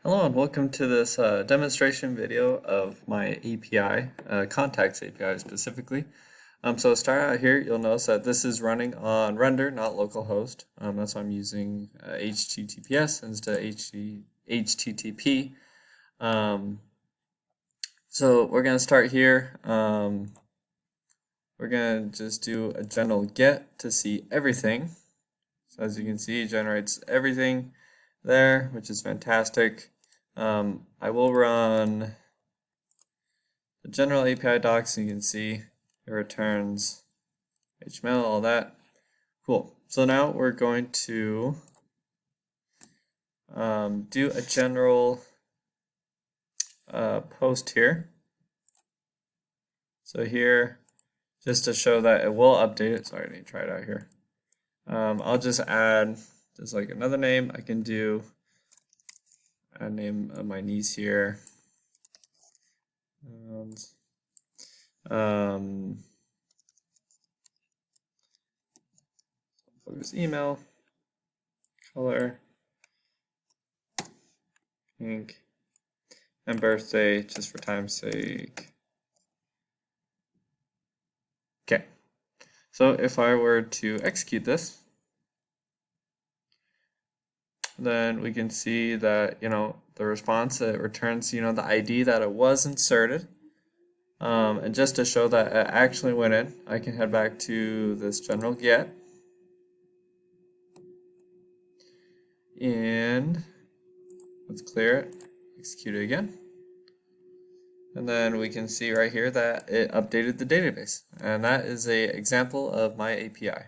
Hello and welcome to this demonstration video of my API, Contacts API specifically. So to start out here, you'll notice that this is running on Render, not localhost. That's why I'm using HTTPS instead of HTTP. So we're going to start here. We're going to just do a general get to see everything. So as you can see, it generates everything there, which is fantastic. I will run the general API docs, and you can see it returns HTML, all that. Cool. So now we're going to do a general post here. So here, just to show that it will update it, sorry, I need to try it out here. I'll just add just like another name. I can do a name of my niece here. And, focus email, color, pink, and birthday just for time's sake. Okay, so if I were to execute this, then we can see that, the response, it returns, the ID that it was inserted. And just to show that it actually went in, I can head back to this general get. And let's clear it, execute it again. And then we can see right here that it updated the database. And that is an example of my API.